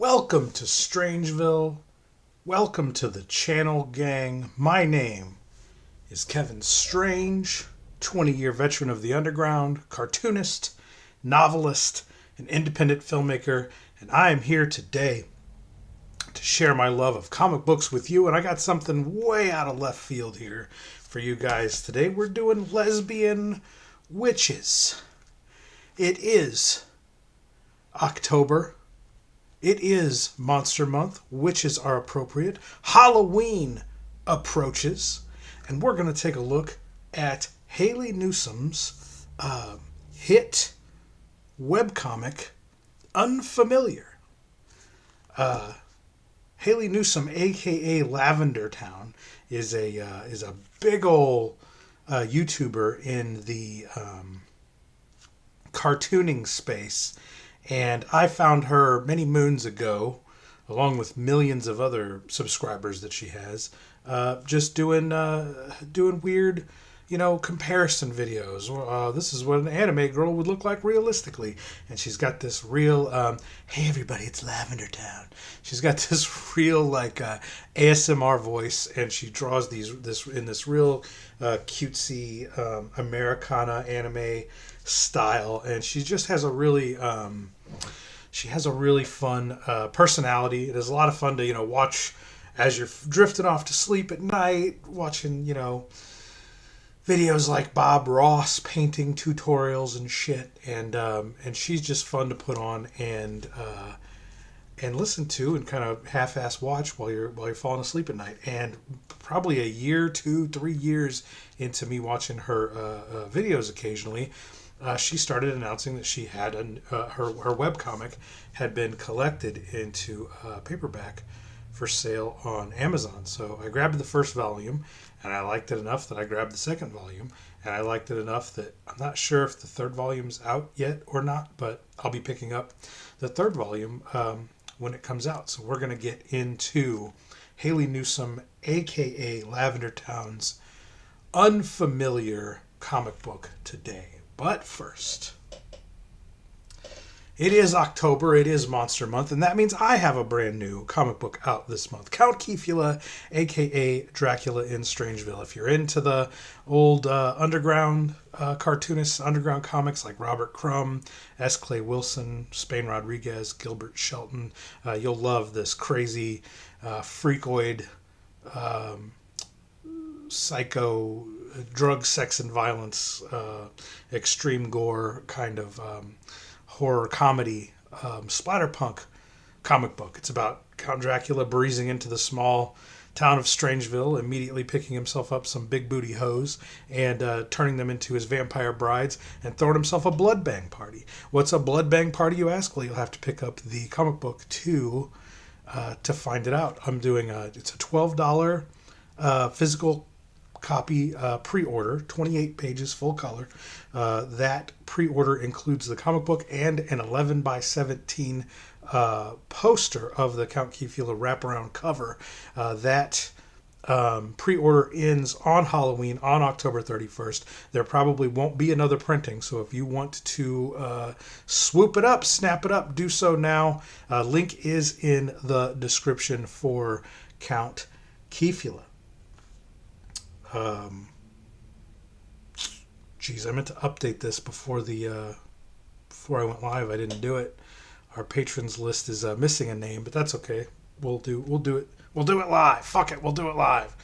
Welcome to Strangeville. Welcome to the channel, gang. My name is Kevin Strange, 20-year veteran of the underground, cartoonist, novelist, and independent filmmaker, and I am here today to share my love of comic books with you, and I got something way out of left field here for you guys today. We're doing Lesbian Witches. It is October. It is Monster Month. Witches are appropriate. Halloween approaches. And we're going to take a look at Haley Newsome's hit webcomic, Unfamiliar. Haley Newsome AKA Lavendertowne is a big ol' YouTuber in the cartooning space. And I found her many moons ago, along with millions of other subscribers that she has, just doing weird, comparison videos. This is what an anime girl would look like realistically. And she's got this real, hey everybody, it's Lavendertowne. She's got this real ASMR voice, and she draws this real cutesy Americana anime style, and she just has a really fun personality. It is a lot of fun to watch as you're drifting off to sleep at night, watching videos like Bob Ross painting tutorials and shit, and she's just fun to put on and listen to and kind of half-ass watch while you're falling asleep at night. And probably a year, 2, 3 years into me watching her videos occasionally, she started announcing that she had her webcomic had been collected into paperback for sale on Amazon. So I grabbed the first volume, and I liked it enough that I grabbed the second volume, and I liked it enough that I'm not sure if the third volume's out yet or not, but I'll be picking up the third volume when it comes out. So we're going to get into Haley Newsome, aka Lavendertowne's Unfamiliar comic book today. But first, it is October, it is Monster Month, and that means I have a brand new comic book out this month. Count Kefula, aka Dracula in Strangeville. If you're into the old underground cartoonists, underground comics like Robert Crumb, S. Clay Wilson, Spain Rodriguez, Gilbert Shelton, you'll love this crazy freakoid psycho drug, sex, and violence, extreme gore kind of horror comedy splatterpunk comic book. It's about Count Dracula breezing into the small town of Strangeville, immediately picking himself up some big booty hoes and turning them into his vampire brides and throwing himself a blood bang party. What's a blood bang party, you ask? Well, you'll have to pick up the comic book to find it out. I'm doing it's a $12 physical copy pre-order, 28 pages, full color. That pre-order includes the comic book and an 11 by 17 poster of the Count Kefula wraparound cover. That pre-order ends on Halloween, on October 31st. There probably won't be another printing, so if you want to swoop it up, snap it up, do so now. Link is in the description for Count Kefula. I meant to update this before I went live. I didn't do it. Our patrons list is missing a name, but that's okay. We'll do it live. Fuck it, we'll do it live.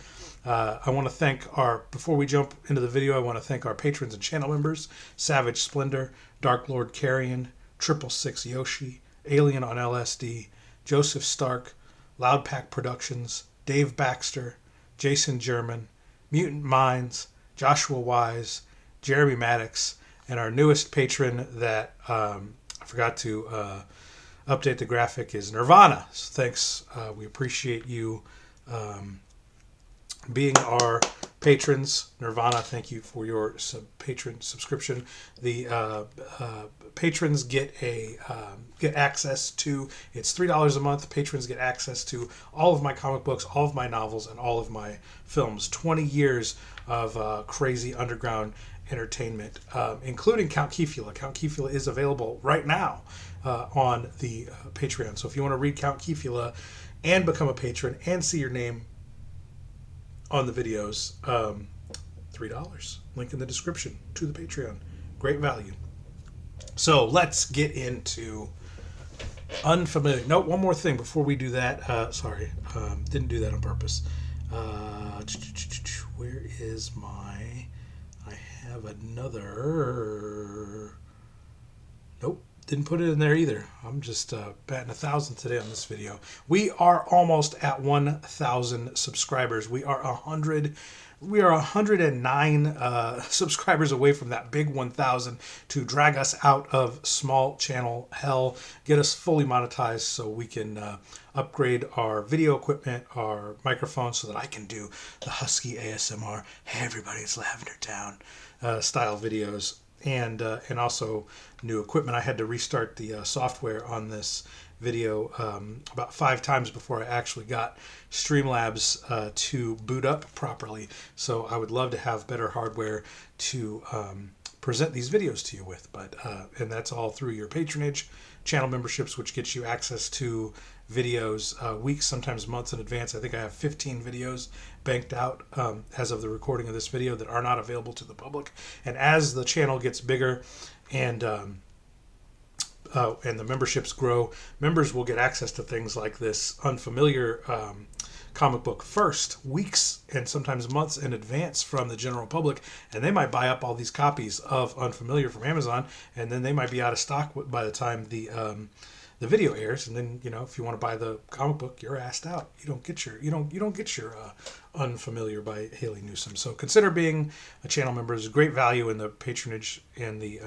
I want to thank before we jump into the video, I want to thank our patrons and channel members: Savage Splendor, Dark Lord Carrion, 666 Yoshi, Alien on LSD, Joseph Stark, Loud Pack Productions, Dave Baxter, Jason German, Mutant Minds, Joshua Wise, Jeremy Maddox, and our newest patron that I forgot to update the graphic is Nirvana. So thanks. We appreciate you being our patrons. Nirvana, thank you for your patron subscription. The patrons get access to, it's $3 a month. Patrons get access to all of my comic books, all of my novels, and all of my films. 20 years of crazy underground entertainment, including Count Kefula. Count Kefula is available right now on the Patreon. So if you want to read Count Kefula and become a patron and see your name on the videos, $3. Link in the description to the Patreon. Great value. So let's get into Unfamiliar. No, one more thing before we do that. Sorry, didn't do that on purpose. Where is my... I have another... Nope, didn't put it in there either. I'm just batting 1,000 today on this video. We are almost at 1,000 subscribers. We are 109 subscribers away from that big 1,000 to drag us out of small channel hell, get us fully monetized so we can upgrade our video equipment, our microphones, so that I can do the husky ASMR, hey everybody, it's Lavendertowne style videos, and also new equipment. I had to restart the software on this video about 5 times before I actually got Streamlabs to boot up properly. So I would love to have better hardware to present these videos to you with. But and that's all through your patronage, channel memberships, which gets you access to videos weeks, sometimes months in advance. I think I have 15 videos banked out as of the recording of this video that are not available to the public. And as the channel gets bigger and the memberships grow, members will get access to things like this Unfamiliar comic book first, weeks and sometimes months in advance from the general public, and they might buy up all these copies of Unfamiliar from Amazon, and then they might be out of stock by the time the video airs. And then, you know, if you want to buy the comic book, you're asked out. You don't get your Unfamiliar by Haley Newsome. So consider being a channel member. There's great value in the patronage and the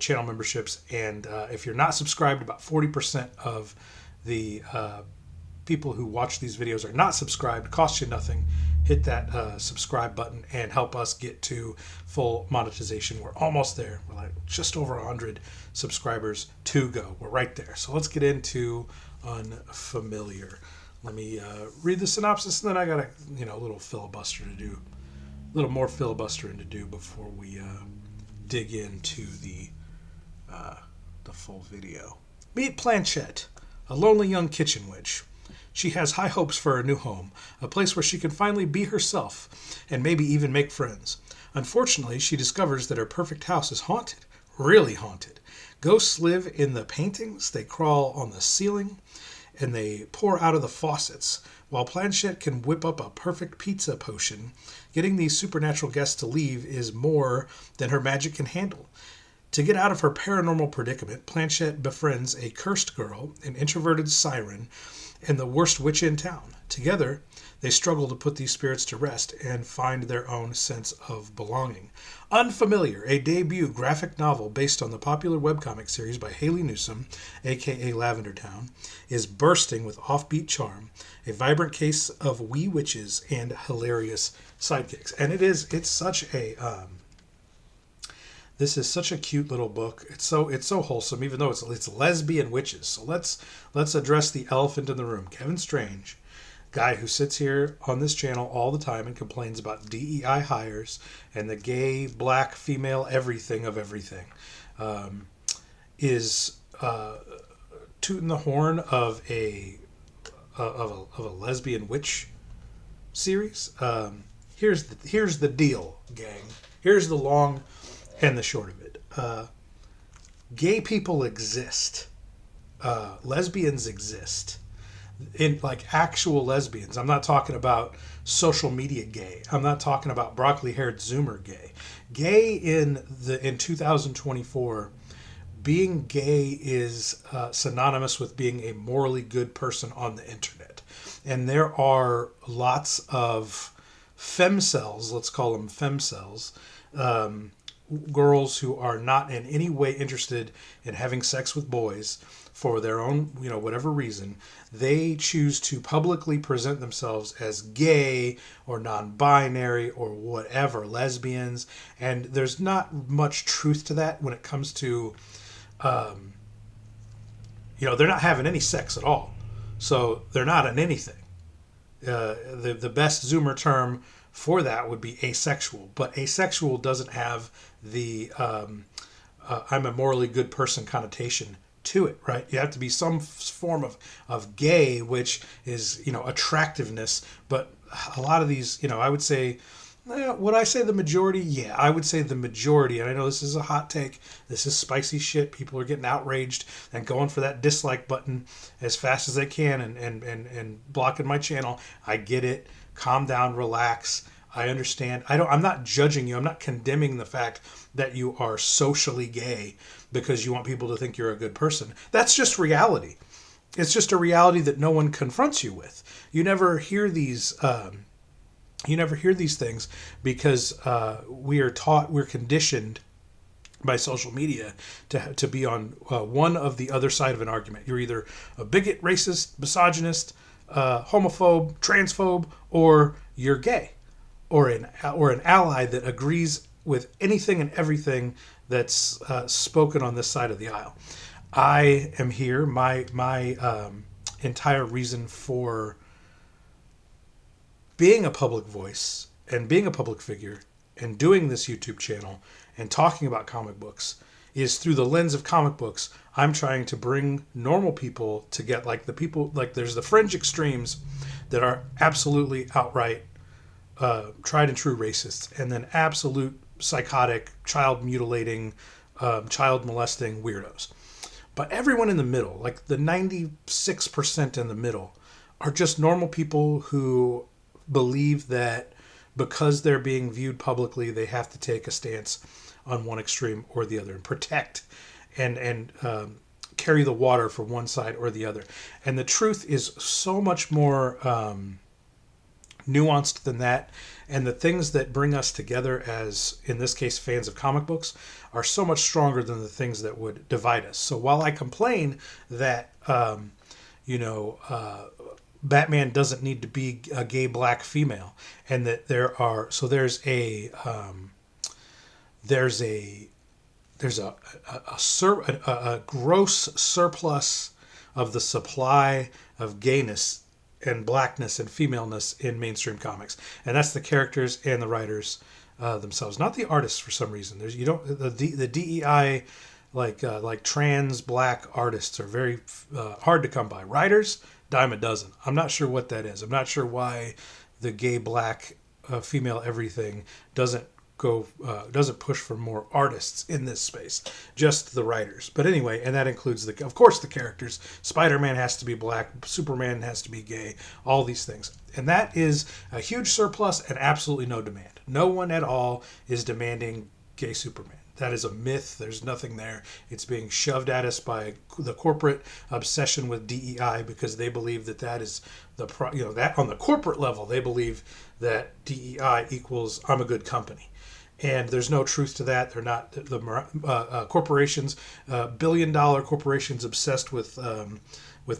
channel memberships. And if you're not subscribed, about 40% of the people who watch these videos are not subscribed. Costs you nothing. Hit that subscribe button and help us get to full monetization. We're almost there. We're like just over 100 subscribers to go. We're right there. So let's get into Unfamiliar. Let me read the synopsis, and then I got a little filibuster to do, a little more filibustering to do before we dig into the full video. Meet Planchette, a lonely young kitchen witch. She has high hopes for her new home, a place where she can finally be herself and maybe even make friends. Unfortunately, she discovers that her perfect house is haunted, really haunted. Ghosts live in the paintings, they crawl on the ceiling, and they pour out of the faucets. While Planchette can whip up a perfect pizza potion, getting these supernatural guests to leave is more than her magic can handle. To get out of her paranormal predicament, Planchette befriends a cursed girl, an introverted siren, and the worst witch in town. Together, they struggle to put these spirits to rest and find their own sense of belonging. Unfamiliar, a debut graphic novel based on the popular webcomic series by Haley Newsome AKA Lavendertowne, is bursting with offbeat charm, a vibrant case of wee witches, and hilarious sidekicks. And it's such a this is such a cute little book. It's so wholesome, even though it's lesbian witches. So let's address the elephant in the room. Kevin Strange, guy who sits here on this channel all the time and complains about DEI hires and the gay, black, female everything of everything, is tooting the horn of a lesbian witch series. Here's the deal, gang. Here's the long and the short of it. Gay people exist. Lesbians exist. In like actual lesbians. I'm not talking about social media gay. I'm not talking about broccoli-haired Zoomer gay. Gay in 2024, being gay is synonymous with being a morally good person on the internet. And there are lots of femcells, let's call them femcells, girls who are not in any way interested in having sex with boys for their own, whatever reason. They choose to publicly present themselves as gay or non-binary or whatever, lesbians. And there's not much truth to that when it comes to, they're not having any sex at all. So they're not in anything. The best Zoomer term for that would be asexual. But asexual doesn't have the I'm a morally good person connotation to it, right? You have to be some form of gay, which is, attractiveness. But a lot of these, I would say, would I say the majority? Yeah, I would say the majority. And I know this is a hot take. This is spicy shit. People are getting outraged and going for that dislike button as fast as they can and blocking my channel. I get it. Calm down, relax. I understand. I'm not judging you. I'm not condemning the fact that you are socially gay because you want people to think you're a good person. That's just reality. It's just a reality that no one confronts you with. You never hear these things because we're conditioned by social media to be on one of the other side of an argument. You're either a bigot, racist, misogynist, homophobe, transphobe, or you're gay, or an ally that agrees with anything and everything that's spoken on this side of the aisle. I am here. My entire reason for being a public voice and being a public figure and doing this YouTube channel and talking about comic books is through the lens of comic books. I'm trying to bring normal people to get there's the fringe extremes that are absolutely outright tried and true racists, and then absolute psychotic, child mutilating, child molesting weirdos. But everyone in the middle, like the 96% in the middle, are just normal people who believe that because they're being viewed publicly, they have to take a stance on one extreme or the other and protect and carry the water for one side or the other. And the truth is so much more nuanced than that. And the things that bring us together as, in this case, fans of comic books are so much stronger than the things that would divide us. So while I complain that, Batman doesn't need to be a gay black female, and that there's a gross surplus of the supply of gayness and blackness and femaleness in mainstream comics, and that's the characters and the writers themselves, not the artists. For some reason, the DEI like trans black artists are very hard to come by. Writers, dime a dozen. I'm not sure what that is. I'm not sure why the gay black female everything doesn't push for more artists in this space, just the writers. But anyway, and that includes of course the characters. Spider-Man has to be black, Superman has to be gay, all these things. And that is a huge surplus and absolutely no demand. No one at all is demanding gay Superman. That is a myth. There's nothing there. It's being shoved at us by the corporate obsession with DEI because they believe that is that on the corporate level, they believe that DEI equals I'm a good company. And there's no truth to that. They're not the corporations, billion-dollar corporations obsessed with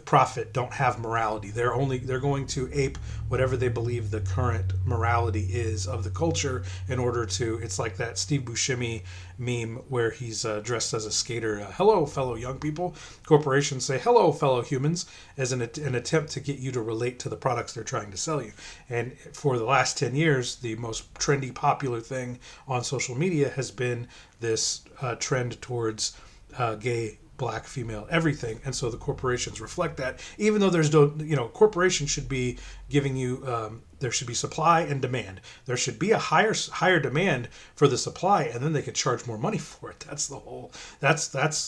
profit don't have morality. They're going to ape whatever they believe the current morality is of the culture in order to. It's like that Steve Buscemi meme where he's dressed as a skater. Hello, fellow young people. Corporations say hello, fellow humans, as an attempt to get you to relate to the products they're trying to sell you. And for the last 10 years, the most trendy, popular thing on social media has been this trend towards gay, black, female, everything. And so the corporations reflect that, even though there's corporations should be giving you, there should be supply and demand. There should be a higher demand for the supply, and then they could charge more money for it. That's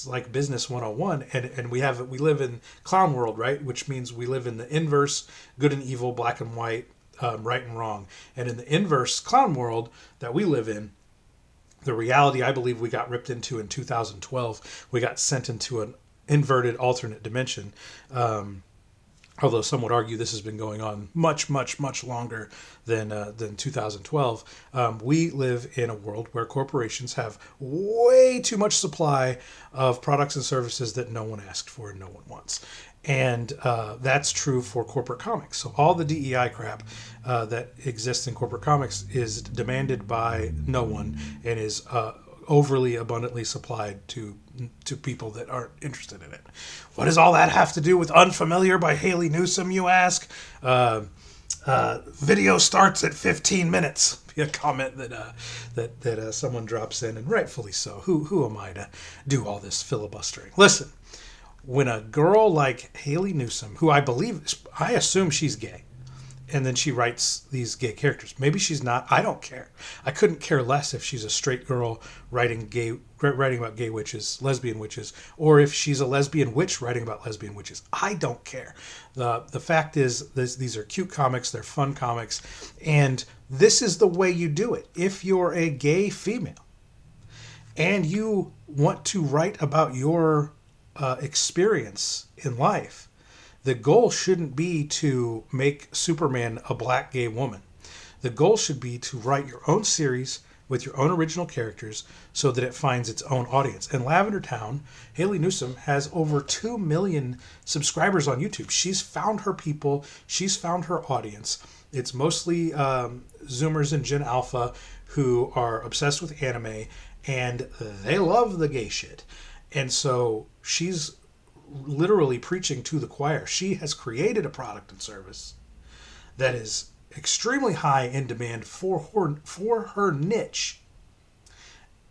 like business 101. And we live in clown world, right? Which means we live in the inverse, good and evil, black and white, right and wrong. And in the inverse clown world that we live in, the reality I believe we got ripped into in 2012, we got sent into an inverted alternate dimension. Although some would argue this has been going on much, much, much longer than 2012. We live in a world where corporations have way too much supply of products and services that no one asked for and no one wants. And that's true for corporate comics. So all the DEI crap that exists in corporate comics is demanded by no one and is overly abundantly supplied to people that aren't interested in it. What does all that have to do with Unfamiliar by Haley Newsome, you ask? Video starts at 15 minutes. Be a comment that someone drops in, and rightfully so. Who am I to do all this filibustering? Listen, when a girl like Haley Newsome, who I assume she's gay, and then she writes these gay characters. Maybe she's not. I don't care. I couldn't care less if she's a straight girl writing about gay witches, lesbian witches, or if she's a lesbian witch writing about lesbian witches. I don't care. The fact is, these are cute comics. They're fun comics, and this is the way you do it. If you're a gay female and you want to write about your experience in life, the goal shouldn't be to make Superman a black gay woman. The goal should be to write your own series with your own original characters so that it finds its own audience. And Lavendertowne, Haley Newsome, has over 2 million subscribers on YouTube. She's found her people. She's found her audience. It's mostly Zoomers and Gen Alpha who are obsessed with anime, and they love the gay shit. And so she's literally preaching to the choir. She has created a product and service that is extremely high in demand for her niche,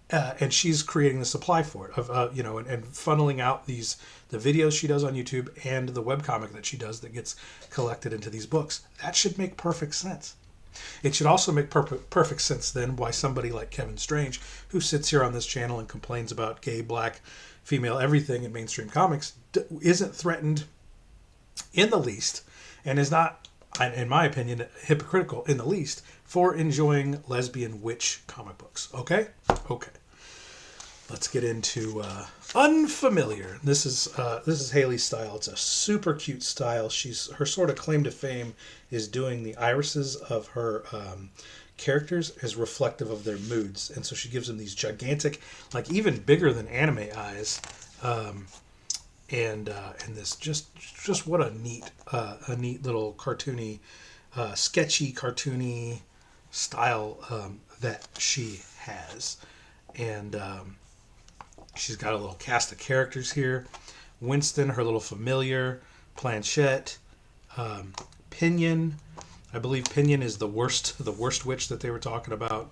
and she's creating the supply for it and funneling out the videos she does on YouTube and the webcomic that she does that gets collected into these books. That should make perfect sense. It should also make perfect sense then why somebody like Kevin Strange, who sits here on this channel and complains about gay, black, female everything in mainstream comics, isn't threatened in the least, and is not, in my opinion, hypocritical in the least for enjoying lesbian witch comic books. Okay? Let's get into Unfamiliar. This is Haley's style. It's a super cute style. Her sort of claim to fame is doing the irises of her characters as reflective of their moods, and so she gives them these gigantic, like even bigger than anime eyes, and this just what a neat little cartoony, sketchy cartoony style that she has, and she's got a little cast of characters here: Winston, her little familiar, Planchette, Pinion. I believe Pinion is the worst witch that they were talking about.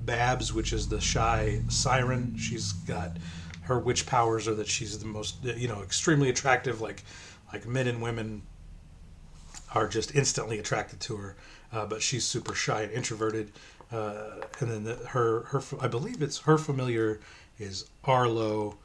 Babs, which is the shy siren. She's got, her witch powers are that she's the most, extremely attractive. Like men and women are just instantly attracted to her. But she's super shy and introverted. And then her I believe it's her familiar is Arlo.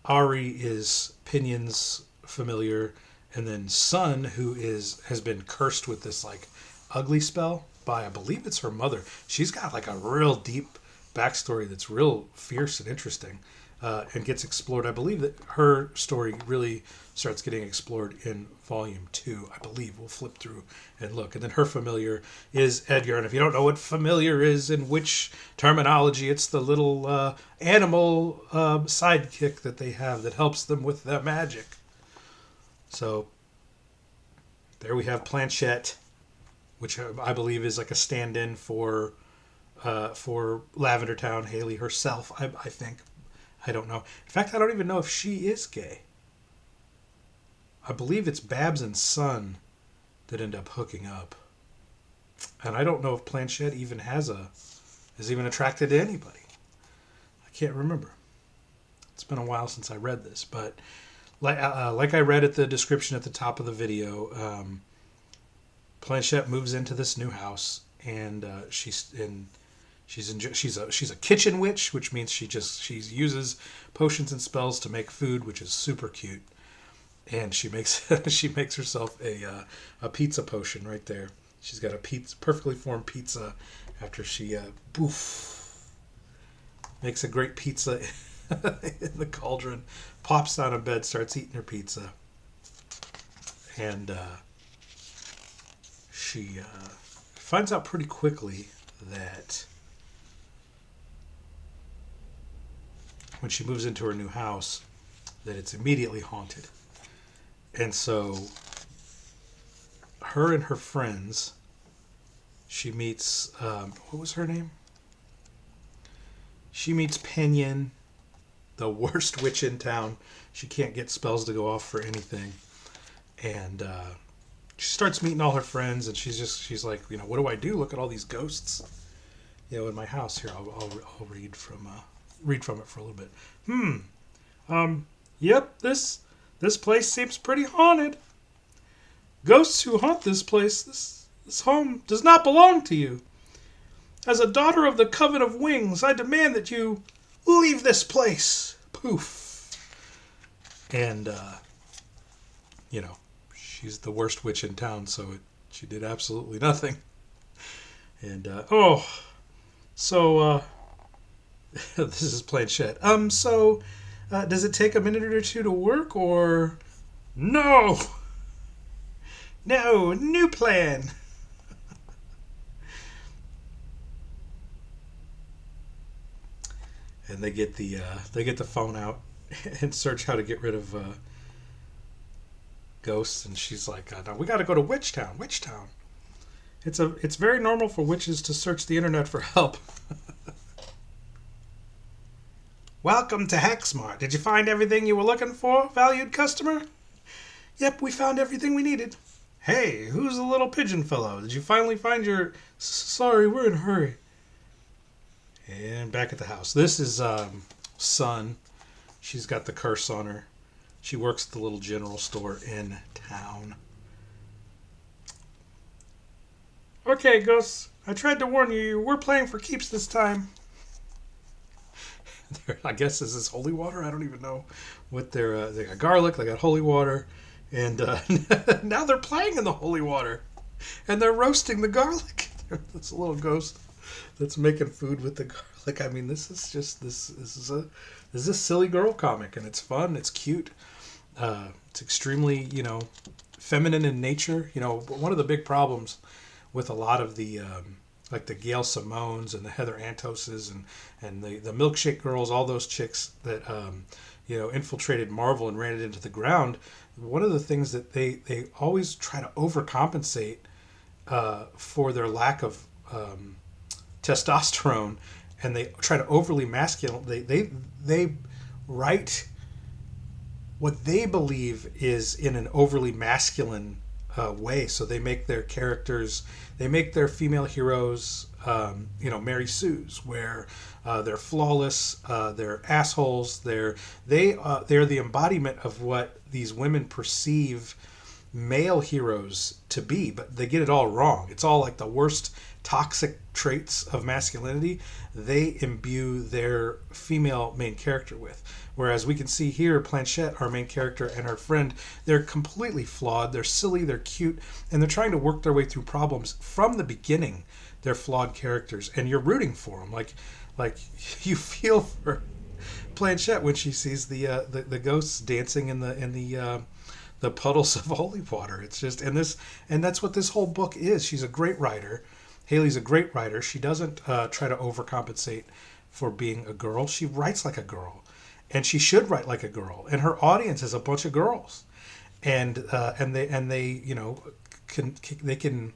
Ari is Pinion's familiar. And then Sun, who has been cursed with this like ugly spell by, I believe it's her mother. She's got like a real deep backstory that's real fierce and interesting, and gets explored. I believe that her story really starts getting explored in volume 2. I believe we'll flip through and look. And then her familiar is Edgar. And if you don't know what familiar is in which terminology, it's the little animal sidekick that they have that helps them with their magic. So there we have Planchette, which I believe is like a stand-in for Lavendertowne, Haley herself, I think. I don't know. In fact, I don't even know if she is gay. I believe it's Babs and Sun that end up hooking up. And I don't know if Planchette even is even attracted to anybody. I can't remember. It's been a while since I read this, but like I read at the description at the top of the video, Planchette moves into this new house, and she's a kitchen witch, which means she uses potions and spells to make food, which is super cute. And she makes herself a pizza potion right there. She's got a perfectly formed pizza after she makes a great pizza in the cauldron, pops out of bed, starts eating her pizza, and she finds out pretty quickly that when she moves into her new house, that it's immediately haunted. And so her and her friends, she meets, what was her name? She meets Pinion, the worst witch in town. She can't get spells to go off for anything. And she starts meeting all her friends, and she's like, what do I do? Look at all these ghosts, in my house. Here, I'll read from it for a little bit. Yep, this place seems pretty haunted. Ghosts who haunt this place, this home, does not belong to you. As a daughter of the Coven of Wings, I demand that you leave this place. Poof. And, she's the worst witch in town, so she did absolutely nothing. And, this is Planchette. Does it take a minute or two to work, or... No! No, new plan! And they get the phone out and search how to get rid of ghosts. And she's like, "No, we got to go to Witch Town. Witch Town. It's very normal for witches to search the internet for help." Welcome to Hexmart. Did you find everything you were looking for, valued customer? Yep, we found everything we needed. Hey, who's the little pigeon fellow? Did you finally find your... Sorry, we're in a hurry. And back at the house. This is Sun. She's got the curse on her. She works at the little general store in town. Okay, Gus. I tried to warn you. We're playing for keeps this time. I guess this is holy water. I don't even know what they got garlic. They got holy water. And now they're playing in the holy water. And they're roasting the garlic. There's a little ghost that's making food with the garlic. I mean, this is a silly girl comic, and it's fun. It's cute. It's extremely, feminine in nature. One of the big problems with a lot of the like the Gail Simones and the Heather Antoses and the Milkshake Girls, all those chicks that infiltrated Marvel and ran it into the ground. One of the things that they always try to overcompensate for their lack of testosterone, and they try to overly masculine. They write what they believe is in an overly masculine way. So they make their characters, they make their female heroes, Mary Sue's, where they're flawless, they're assholes, they're the embodiment of what these women perceive male heroes to be, but they get it all wrong. It's all like the worst toxic traits of masculinity they imbue their female main character with. Whereas we can see here, Planchette, our main character, and her friend, they're completely flawed, they're silly, they're cute, and they're trying to work their way through problems from the beginning. They're flawed characters, and you're rooting for them. Like you feel for Planchette when she sees the ghosts dancing in the puddles of holy water. It's just, and that's what this whole book is. She's a great writer. Haley's a great writer. She doesn't try to overcompensate for being a girl. She writes like a girl, and she should write like a girl. And her audience is a bunch of girls, and they can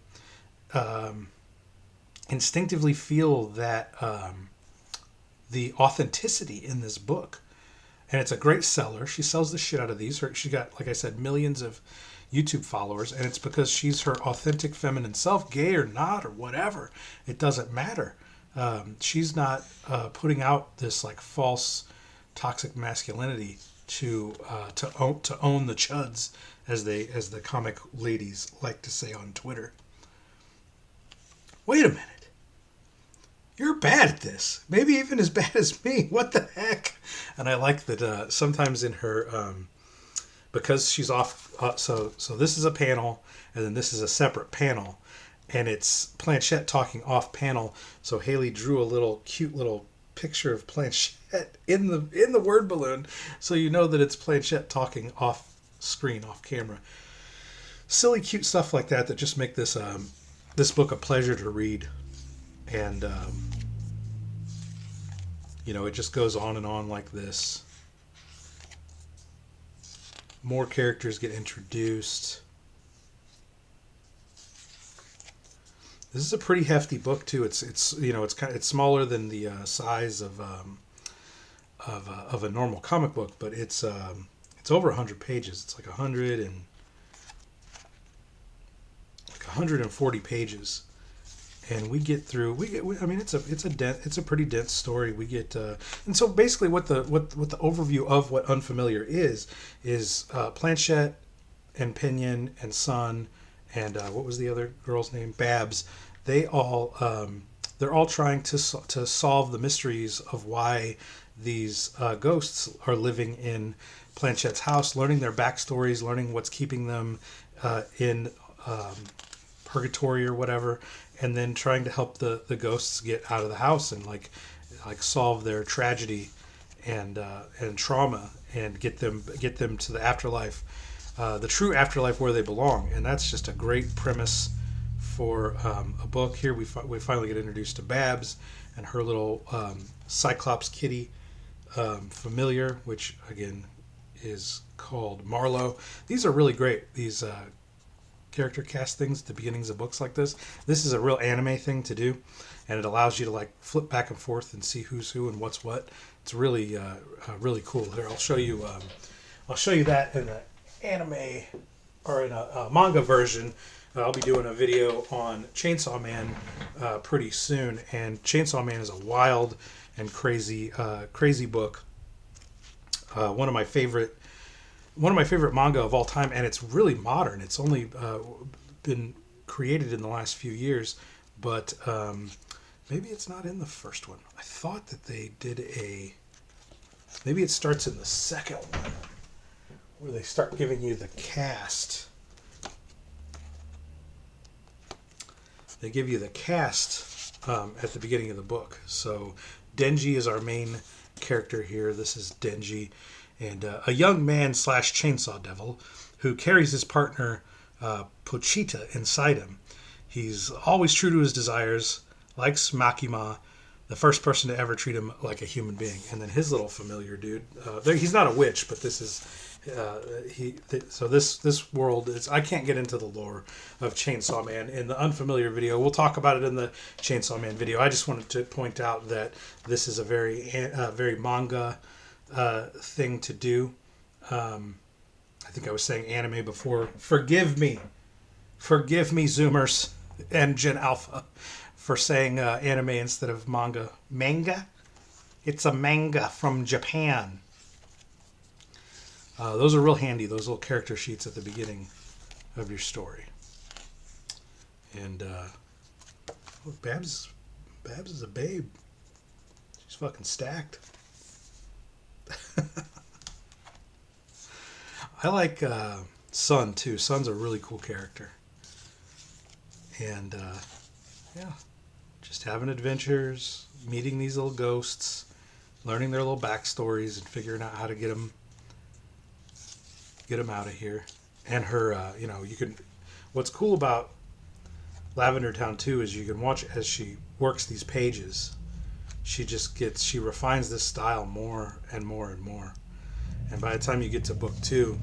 instinctively feel that the authenticity in this book. And it's a great seller. She sells the shit out of these. She got, like I said, millions of YouTube followers, and it's because she's her authentic feminine self, gay or not or whatever. It doesn't matter. She's not putting out this like false toxic masculinity to own the chuds, as the comic ladies like to say on Twitter. Wait a minute. You're bad at this. Maybe even as bad as me. What the heck? And I like that sometimes in her, because she's off, so this is a panel, and then this is a separate panel, and it's Planchette talking off panel. So Haley drew a cute little picture of Planchette in the word balloon, so you know that it's Planchette talking off screen, off camera. Silly, cute stuff like that just make this book a pleasure to read. And it just goes on and on like this. More characters get introduced. This is a pretty hefty book too. It's it's smaller than the size of a normal comic book, but it's over 100 pages. It's like 100 and 140 pages, and we get through. I mean, it's a pretty dense story. We get and so basically what the overview of what Unfamiliar is Planchette and Pinion and Sun and what was the other girl's name? Babs. They all they're all trying to solve the mysteries of why these ghosts are living in Planchette's house, learning their backstories, learning what's keeping them in purgatory or whatever, and then trying to help the ghosts get out of the house and like solve their tragedy and trauma and get them to the afterlife, the true afterlife where they belong. And that's just a great premise for a book. Here we finally get introduced to Babs and her little Cyclops kitty familiar, which again is called Marlowe. These are really great. These character cast things at the beginnings of books like this. This is a real anime thing to do, and it allows you to like flip back and forth and see who's who and what's what. It's really really cool. Here, I'll show you that in an anime or in a manga version. I'll be doing a video on Chainsaw Man pretty soon, and Chainsaw Man is a wild and crazy book. One of my favorite manga of all time, and it's really modern. It's only been created in the last few years, but maybe it's not in the first one. I thought that they did maybe it starts in the second one, where they start giving you the cast. They give you the cast at the beginning of the book. So Denji is our main character here. This is Denji, and a young man / chainsaw devil who carries his partner Pochita inside him. He's always true to his desires, likes Makima, the first person to ever treat him like a human being. And then his little familiar dude, he's not a witch, but this is this world is. I can't get into the lore of Chainsaw Man in the Unfamiliar video. We'll talk about it in the Chainsaw Man video. I just wanted to point out that this is a very manga thing to do. I think I was saying anime before. Forgive me, Zoomers and Gen Alpha, for saying anime instead of manga. Manga? It's a manga from Japan. Those are real handy, those little character sheets at the beginning of your story. And Babs is a babe. She's fucking stacked. I like Sun too. Sun's a really cool character. And yeah, just having adventures, meeting these little ghosts, learning their little backstories, and figuring out how to get them out of here. And her, you can. What's cool about Lavendertowne too is you can watch as she works these pages. She refines this style more and more and more. And by the time you get to book 2,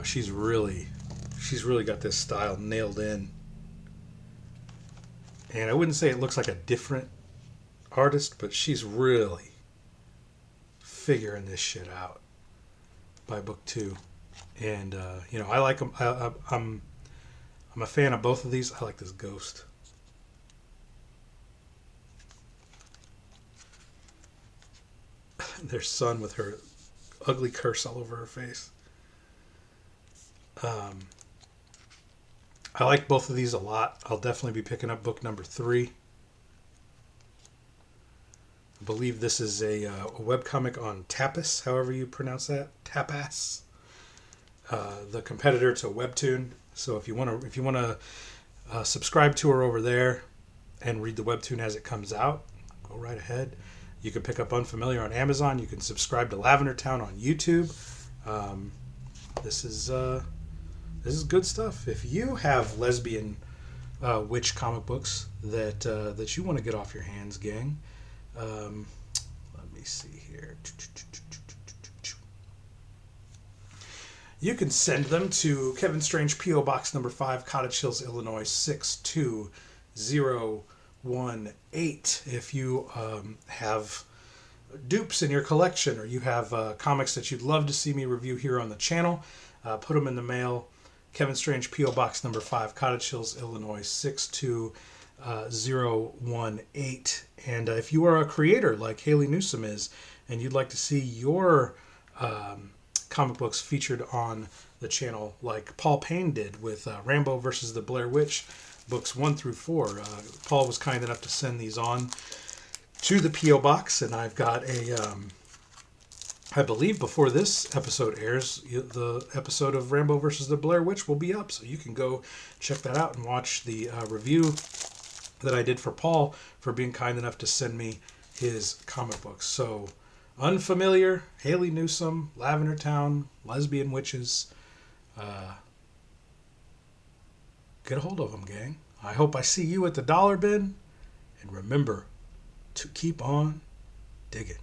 she's really got this style nailed in. And I wouldn't say it looks like a different artist, but she's really figuring this shit out by book 2. And I like them. I'm a fan of both of these. I like this ghost. There's Sun with her ugly curse all over her face. I like both of these a lot. I'll definitely be picking up book number 3. I believe this is a webcomic on Tapas, however you pronounce that. Tapas. The competitor to Webtoon. So if you want to subscribe to her over there and read the Webtoon as it comes out, go right ahead. You can pick up Unfamiliar on Amazon. You can subscribe to Lavendertowne on YouTube. This is good stuff. If you have lesbian witch comic books that you want to get off your hands, gang, let me see here. You can send them to Kevin Strange, P.O. Box number 5, Cottage Hills, Illinois 62018. If you have dupes in your collection, or you have comics that you'd love to see me review here on the channel, put them in the mail. Kevin Strange, P.O. Box number 5, Cottage Hills, Illinois, 62018. And if you are a creator like Haley Newsome is, and you'd like to see your comic books featured on the channel like Paul Payne did with Rambo versus the Blair Witch, books 1 through 4. Paul was kind enough to send these on to the P.O. Box, and I've got a... I believe before this episode airs, the episode of Rambo versus the Blair Witch will be up, so you can go check that out and watch the review that I did for Paul for being kind enough to send me his comic books. So, Unfamiliar, Haley Newsome, Lavendertowne, Lesbian Witches. Get a hold of them, gang. I hope I see you at the dollar bin, and remember to keep on digging.